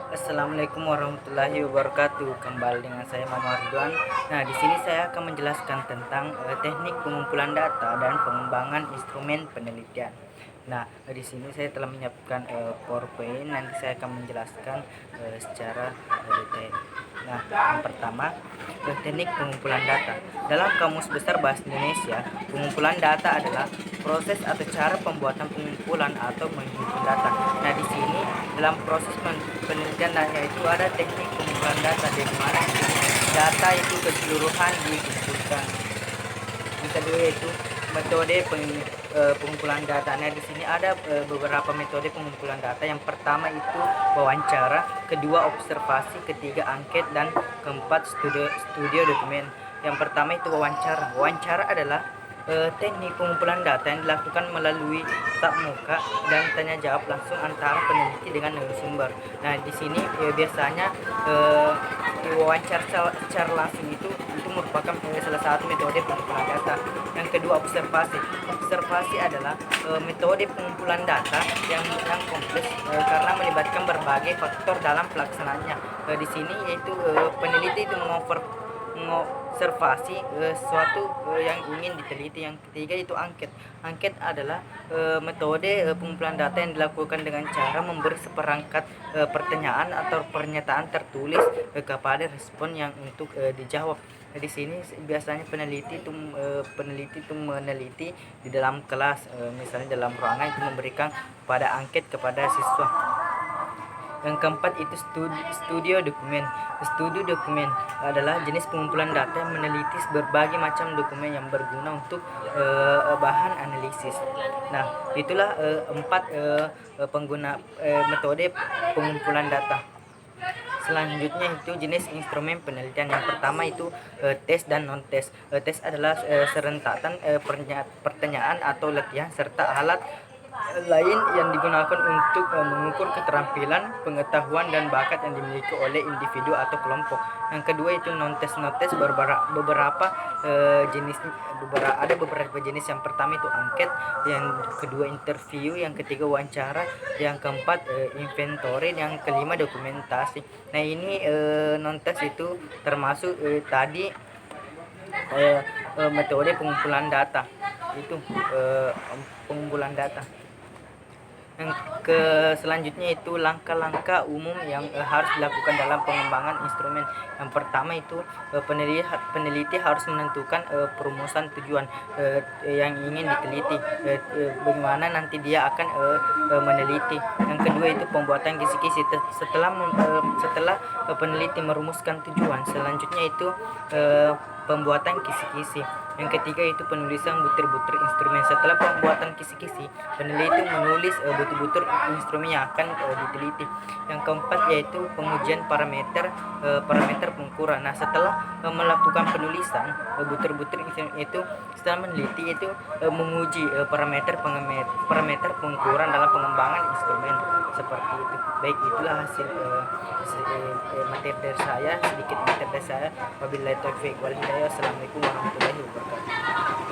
Assalamualaikum warahmatullahi wabarakatuh. Kembali dengan saya Muhammad Ridwan. Nah, di sini saya akan menjelaskan tentang teknik pengumpulan data dan pengembangan instrumen penelitian. Nah, di sini saya telah menyiapkan PowerPoint. Nanti saya akan menjelaskan secara detail. Nah, yang pertama, teknik pengumpulan data. Dalam Kamus Besar Bahasa Indonesia, pengumpulan data adalah proses atau cara pembuatan pengumpulan atau menghimpun data. Nah, di sini dalam proses penelitian itu ada teknik pengumpulan data, di mana data itu keseluruhan dikumpulkan. Yang kedua itu metode pengumpulan data. Nah, di sini ada beberapa metode pengumpulan data. Yang pertama itu wawancara, kedua observasi, ketiga angket, dan keempat studio dokumen. Yang pertama itu wawancara. Wawancara adalah teknik pengumpulan data yang dilakukan melalui tatap muka dan tanya jawab langsung antara peneliti dengan narasumber. Nah, di sini biasanya wawancara secara langsung itu merupakan salah satu metode pengumpulan data. Yang kedua observasi. Observasi adalah metode pengumpulan data yang kompleks karena melibatkan berbagai faktor dalam pelaksanaannya. Di sini yaitu peneliti itu mengobservasi sesuatu yang ingin diteliti. Yang ketiga itu angket. Angket adalah metode pengumpulan data yang dilakukan dengan cara memberi seperangkat pertanyaan atau pernyataan tertulis kepada respon yang untuk dijawab. Nah, di sini biasanya peneliti itu meneliti di dalam kelas, misalnya dalam ruangan itu memberikan pada angket kepada siswa. Yang keempat itu studio dokumen. Studio dokumen adalah jenis pengumpulan data yang meneliti berbagai macam dokumen yang berguna untuk bahan analisis. Nah, itulah empat pengguna metode pengumpulan data. Selanjutnya itu jenis instrumen penelitian. Yang pertama itu tes dan non-tes. Tes adalah serentakan pertanyaan atau latihan serta alat lain yang digunakan untuk mengukur keterampilan, pengetahuan, dan bakat yang dimiliki oleh individu atau kelompok. Yang kedua itu non-tes. Non-tes ada beberapa jenis. Yang pertama itu angket, yang kedua interview, yang ketiga wawancara, yang keempat inventory, yang kelima dokumentasi. Nah, ini non-tes itu termasuk tadi metode pengumpulan data. Itu pengumpulan data. Yang selanjutnya itu langkah-langkah umum yang harus dilakukan dalam pengembangan instrumen. Yang pertama itu peneliti harus menentukan perumusan tujuan yang ingin diteliti, bagaimana nanti dia akan meneliti. Yang kedua itu pembuatan kisi-kisi. Setelah peneliti merumuskan tujuan, selanjutnya itu pembuatan kisi-kisi. Yang ketiga itu penulisan butir-butir instrumen. Setelah pembuatan kisi-kisi, peneliti menulis butir-butir instrumen yang akan diteliti. Yang keempat yaitu pengujian parameter pengukuran. Nah, setelah melakukan penulisan butir-butir instrumen itu, setelah meneliti itu menguji parameter pengukuran dalam pengembangan instrumen, seperti itu. Baik, itulah hasil materi dari saya, sedikit materi dari saya. Wabillahi taufiq wal hidayah. Assalamualaikum warahmatullahi wabarakatuh.